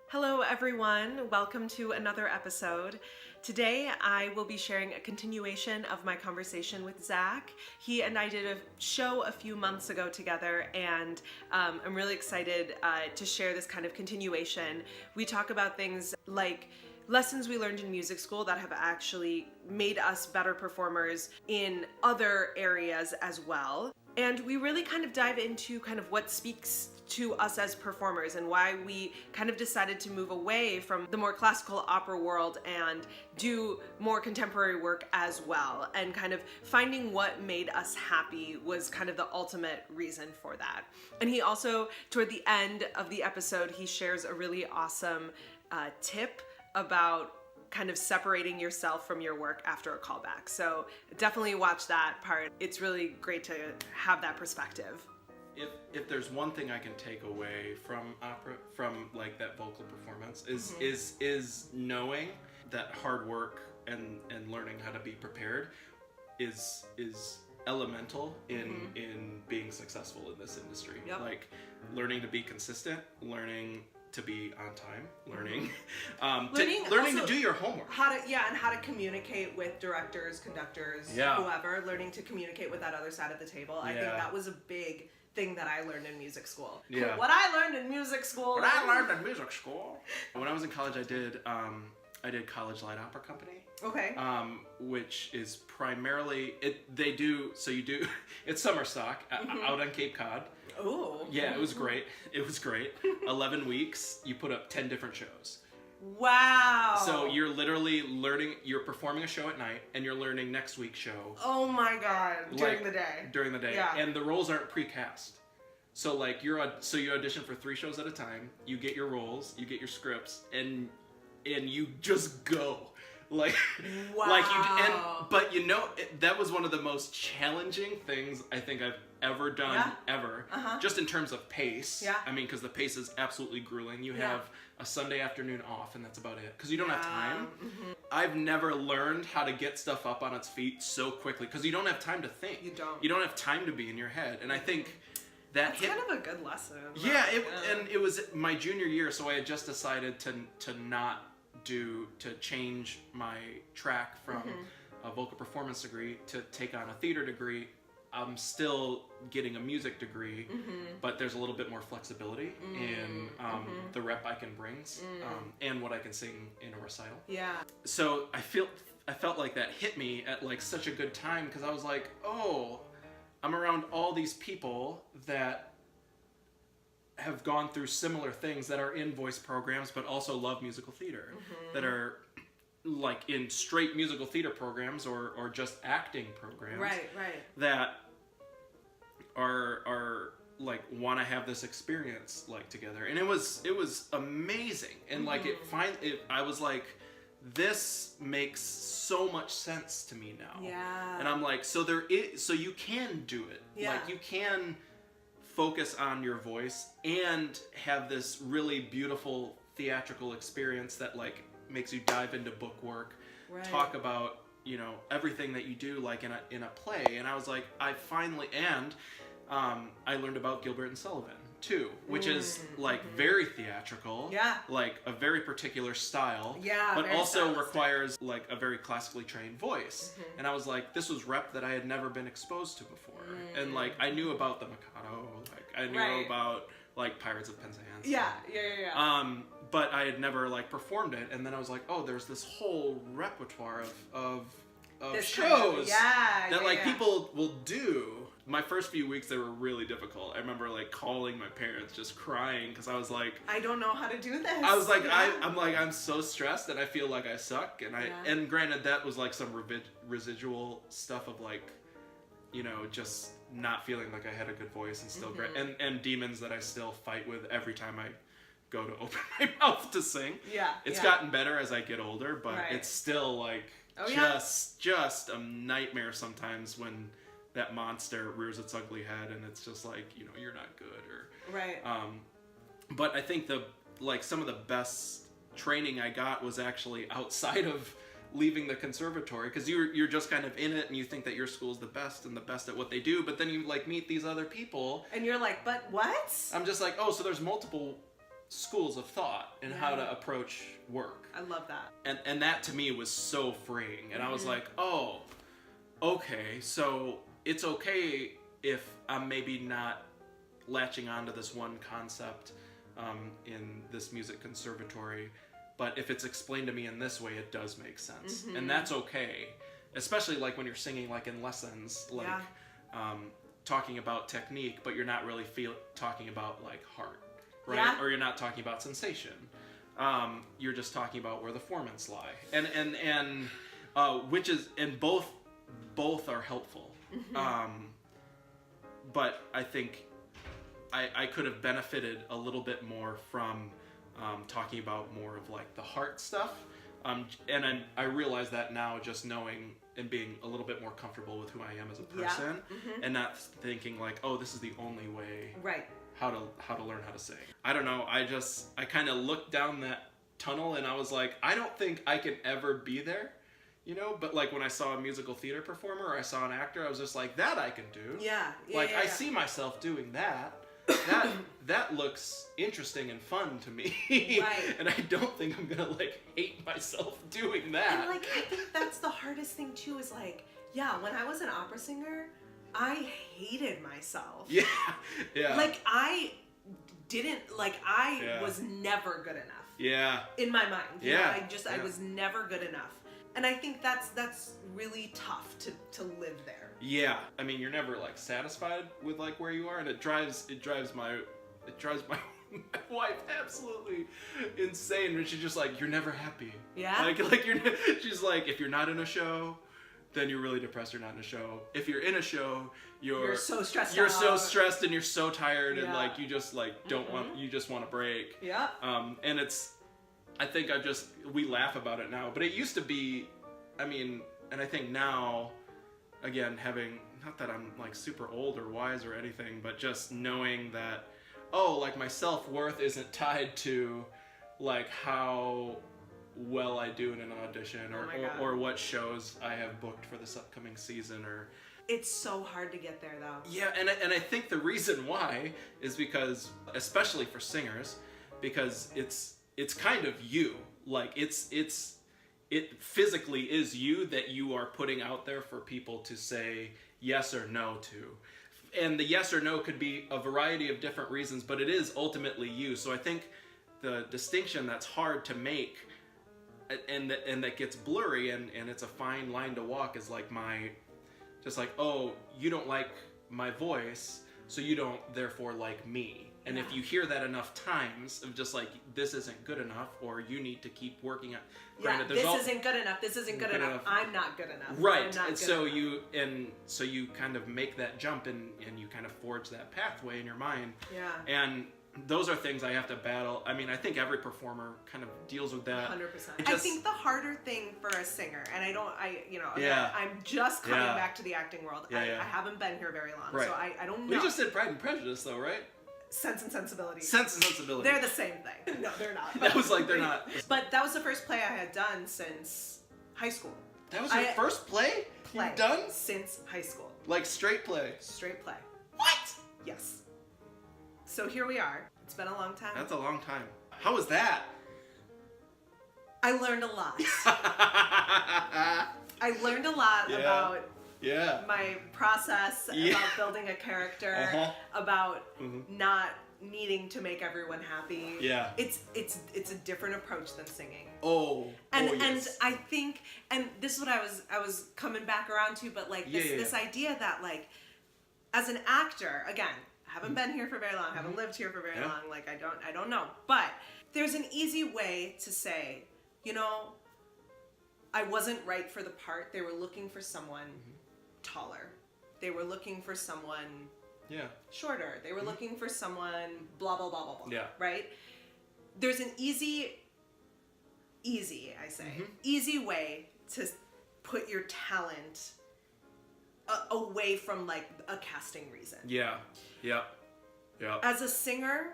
Hello everyone, welcome to another episode. Today I will be sharing a continuation of my conversation with Zach. He and I did a show a few months ago together, and I'm really excited to share this kind of continuation. We talk about things like lessons we learned in music school that have actually made us better performers in other areas as well. And we really kind of dive into kind of what speaks to us as performers and why we kind of decided to move away from the more classical opera world and do more contemporary work as well. And kind of finding what made us happy was kind of the ultimate reason for that. And he also, toward the end of the episode, he shares a really awesome tip about kind of separating yourself from your work after a callback. So definitely watch that part. It's really great to have that perspective. If there's one thing I can take away from opera, from like that vocal performance, is knowing that hard work and learning how to be prepared is elemental in being successful in this industry. Yep. Like learning to be consistent, learning to be on time, learning learning to do your homework, how to communicate with directors, conductors, whoever, learning to communicate with that other side of the table. I think that was a big thing that I learned in music school. Yeah. What I learned in music school. When I was in college, I did College Light Opera Company. Okay. Which is primarily it's summer stock out on Cape Cod. Oh. Yeah, it was great. 11 weeks, you put up 10 different shows. Wow. So you're literally you're performing a show at night and you're learning next week's show. Oh my God. During the day. Yeah. And the roles aren't pre-cast. So like you audition for 3 shows at a time, you get your roles, you get your scripts, and you just go. Like, wow. But that was one of the most challenging things I think I've ever done, ever. Just in terms of pace. Yeah. I mean, because the pace is absolutely grueling. You have a Sunday afternoon off, and that's about it. Because you don't have time. I've never learned how to get stuff up on its feet so quickly, because you don't have time to think. You don't have time to be in your head. And I think that's kind of a good lesson. Yeah, and it was my junior year, so I had just decided to change my track from a vocal performance degree to take on a theater degree. I'm still getting a music degree, but there's a little bit more flexibility in the rep I can bring and what I can sing in a recital. Yeah. So I felt like that hit me at like such a good time, because I was like, oh, I'm around all these people that have gone through similar things, that are in voice programs but also love musical theater, that are like in straight musical theater programs or just acting programs, right, that are like want to have this experience like together. And it was amazing. And like I was like, this makes so much sense to me now. Yeah. And I'm like, so you can do it. Yeah. Like you can focus on your voice and have this really beautiful theatrical experience that like makes you dive into book work, talk about everything that you do like in a play. And I was like, I learned about Gilbert and Sullivan too, which is like very theatrical, like a very particular style, but also requires like a very classically trained voice. And I was like, this was rep that I had never been exposed to before. And like I knew about the Mikado, like I knew about like Pirates of Penzance. Yeah. But I had never like performed it. And then I was like, oh, there's this whole repertoire of shows that like people will do. My first few weeks, they were really difficult. I remember like calling my parents, just crying, because I was like, I don't know how to do this. I was like, I'm so stressed and I feel like I suck. And and granted, that was like some residual stuff of like, just not feeling like I had a good voice and still great, and demons that I still fight with every time I go to open my mouth to sing. It's gotten better as I get older, but it's still like just a nightmare sometimes when that monster rears its ugly head and it's just like, you're not good, or but I think some of the best training I got was actually outside of leaving the conservatory, because you're just kind of in it and you think that your school's the best and the best at what they do, but then you like meet these other people and you're like, but what? I'm just like, oh, so there's multiple schools of thought and how to approach work. I love that. And that to me was so freeing. And I was like, oh, okay, so it's okay if I'm maybe not latching onto this one concept in this music conservatory, but if it's explained to me in this way, it does make sense. And that's okay. Especially like when you're singing like in lessons, like talking about technique, but you're not really talking about like heart, right? Yeah. Or you're not talking about sensation. You're just talking about where the formants lie, and which is, and both are helpful. But I think I could have benefited a little bit more from talking about more of like the heart stuff. And I realize that now, just knowing and being a little bit more comfortable with who I am as a person, and not thinking like, oh, this is the only way how to learn how to sing. I don't know. I kind of looked down that tunnel and I was like, I don't think I can ever be there, you know. But like when I saw a musical theater performer or I saw an actor, I was just like, that I can do. I see myself doing that. That looks interesting and fun to me. And I don't think I'm gonna like hate myself doing that. And like I think that's the hardest thing too, is like, when I was an opera singer, I hated myself. Like I was never good enough. In my mind. You know, I was never good enough. And I think that's really tough to live there. Yeah, I mean, you're never like satisfied with like where you are, and it drives my wife absolutely insane when she's just like, you're never happy. She's like, if you're not in a show, then you're really depressed. You're not in a show. If you're in a show, you're so stressed. You're so stressed and you're so tired, and like you just like don't want. You just want a break. And it's. I think we laugh about it now, but it used to be. I mean, and I think now. Again, not that I'm like super old or wise or anything, but just knowing that, like my self-worth isn't tied to like how well I do in an audition or what shows I have booked for this upcoming season. Or it's so hard to get there though. Yeah, and I think the reason why is because, especially for singers, because it's kind of you. Like it physically is you that you are putting out there for people to say yes or no to. And the yes or no could be a variety of different reasons, but it is ultimately you. So I think the distinction that's hard to make and that gets blurry and it's a fine line to walk is like you don't like my voice, so you don't therefore like me. And if you hear that enough times of just like, this isn't good enough, or you need to keep working on. Granted, this isn't good enough. This isn't good enough. I'm not good enough. Right. And so you kind of make that jump and you kind of forge that pathway in your mind. And those are things I have to battle. I mean, I think every performer kind of deals with that. 100%. I think the harder thing for a singer, and I'm just coming back to the acting world. I haven't been here very long, so I don't know. We just did Pride and Prejudice though, right? Sense and Sensibility. Sense and Sensibility. They're the same thing. No, they're not. That was like, they're not. But that was the first play I had done since high school. That was your first play you've done? Since high school. Like straight play? Straight play. What? Yes. So here we are. It's been a long time. That's a long time. How was that? I learned a lot. I learned a lot about my process, about building a character, about not needing to make everyone happy. It's a different approach than singing. And I think, and this is what I was coming back around to, but like this idea that like as an actor, again, I haven't been here for very long, haven't lived here for very long, like I don't know, but there's an easy way to say, you know, I wasn't right for the part. They were looking for someone taller. They were looking for someone shorter. They were looking for someone blah, blah, blah, blah, blah. Right? There's an easy way to put your talent away from like a casting reason. As a singer,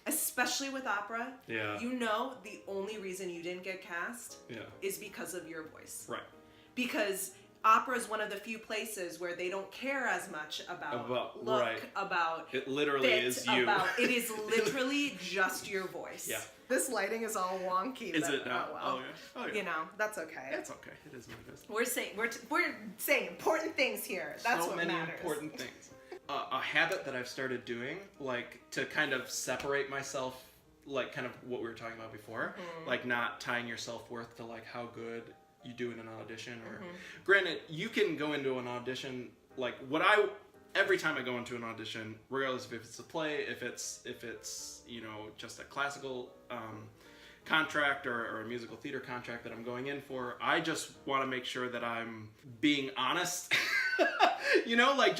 especially with opera, you know the only reason you didn't get cast is because of your voice. Right. Because opera is one of the few places where they don't care as much about look, right. about it literally fit, is you. it is literally just your voice. Yeah. This lighting is all wonky. Is it now? Oh, well. Oh, yeah. You know, that's okay. It's okay. It is what it is. We're saying important things here. That's so what many matters. important things. A habit that I've started doing, like to kind of separate myself, like kind of what we were talking about before, like not tying your self-worth to like how good you do in an audition, or granted, you can go into an audition like every time I go into an audition, regardless if it's a play, if it's you know, just a classical contract or a musical theater contract that I'm going in for, I just want to make sure that I'm being honest. You know, like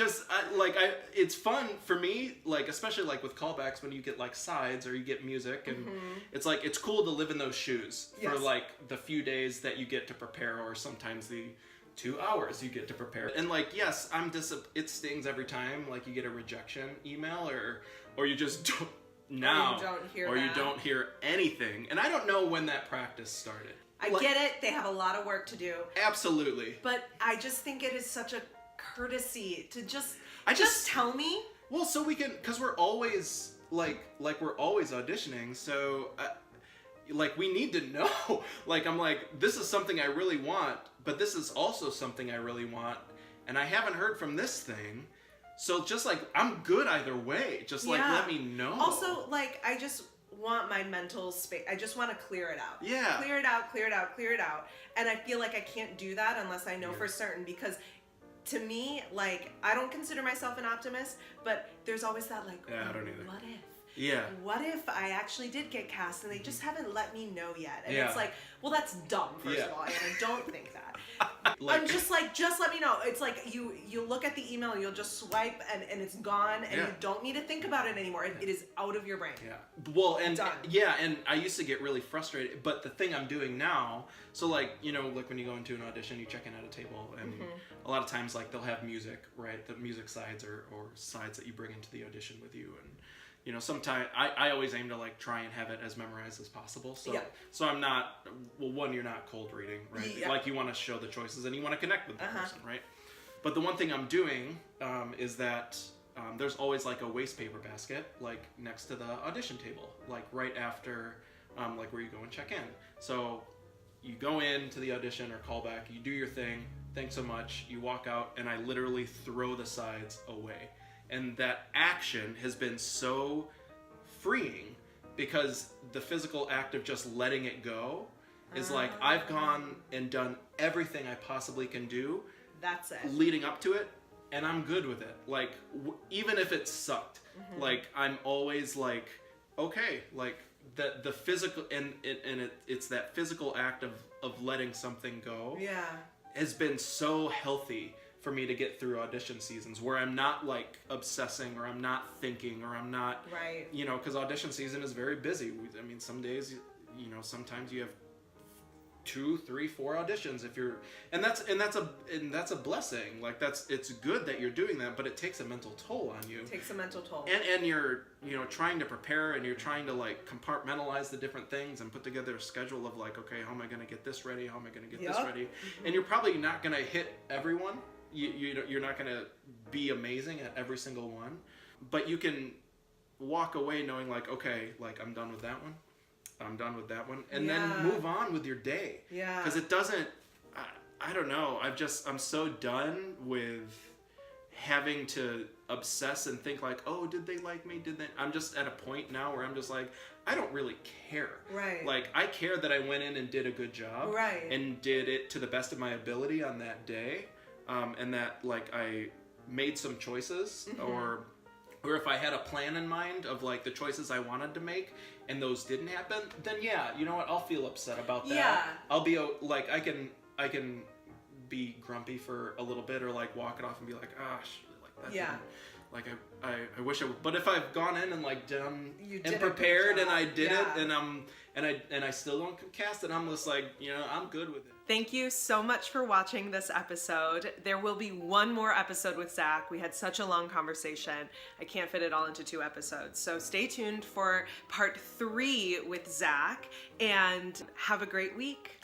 it's fun for me, like especially like with callbacks when you get like sides or you get music, and it's like it's cool to live in those shoes for like the few days that you get to prepare, or sometimes the 2 hours you get to prepare. And like, yes, it stings every time like you get a rejection email, or you just don't you don't hear anything. And I don't know when that practice started. I get it, they have a lot of work to do. Absolutely. But I just think it is such a courtesy to just tell me. Well, so we can, because we're always like we're always auditioning, so like we need to know. Like I'm like, this is something I really want, but this is also something I really want, and I haven't heard from this thing. So just like, I'm good either way. Just like, let me know. Also, like, I just want my mental space. I just want to clear it out. Yeah. Clear it out. And I feel like I can't do that unless I know for certain, because to me, like, I don't consider myself an optimist, but there's always that like, I don't either. What if? Yeah. What if I actually did get cast and they just haven't let me know yet? And it's like, well, that's dumb, first of all, and I don't think that. I'm just like, just let me know. It's like you look at the email and you'll just swipe and it's gone, and you don't need to think about it anymore. It is out of your brain. Yeah. Well, and done. And I used to get really frustrated, but the thing I'm doing now, so like, you know, like when you go into an audition, you check in at a table, and a lot of times like they'll have music, right? The music sides or sides that you bring into the audition with you, and you know, sometimes I always aim to like try and have it as memorized as possible. So I'm not, well, one, you're not cold reading, right? Yeah. Like you want to show the choices and you want to connect with the person, right? But the one thing I'm doing is that there's always like a waste paper basket like next to the audition table, like right after like where you go and check in. So you go into the audition or callback, you do your thing, thanks so much, you walk out, and I literally throw the sides away. And that action has been so freeing, because the physical act of just letting it go is like, I've gone and done everything I possibly can do. That's it. Leading up to it, and I'm good with it. Like, even if it sucked, like, I'm always like, okay, like, the physical, it's that physical act of letting something go has been so healthy for me to get through audition seasons, where I'm not like obsessing, or I'm not thinking, or I'm not, you know, because audition season is very busy. I mean, some days, you know, sometimes you have 2, 3, 4 auditions if you're, and that's a blessing. Like it's good that you're doing that, but it takes a mental toll on you. It takes a mental toll. And you're, you know, trying to prepare, and you're trying to like compartmentalize the different things and put together a schedule of like, okay, how am I going to get this ready? How am I going to get this ready? And you're probably not going to hit everyone. You're not going to be amazing at every single one, but you can walk away knowing like, okay, like I'm done with that one. I'm done with that one. And then move on with your day. Yeah. Because it doesn't, I don't know. I'm so done with having to obsess and think like, oh, did they like me? Did they? I'm just at a point now where I'm just like, I don't really care. Right. Like, I care that I went in and did a good job. Right. And did it to the best of my ability on that day. And that like I made some choices, or if I had a plan in mind of like the choices I wanted to make and those didn't happen, then you know what, I'll feel upset about that. Yeah. I'll be like, I can be grumpy for a little bit, or like walk it off and be like, like that. Yeah. Like I wish I would. But if I've gone in and like done and prepared and I did it, and I still don't cast it, I'm just like, you know, I'm good with it. Thank you so much for watching this episode. There will be one more episode with Zach. We had such a long conversation. I can't fit it all into 2 episodes. So stay tuned for part 3 with Zach, and have a great week.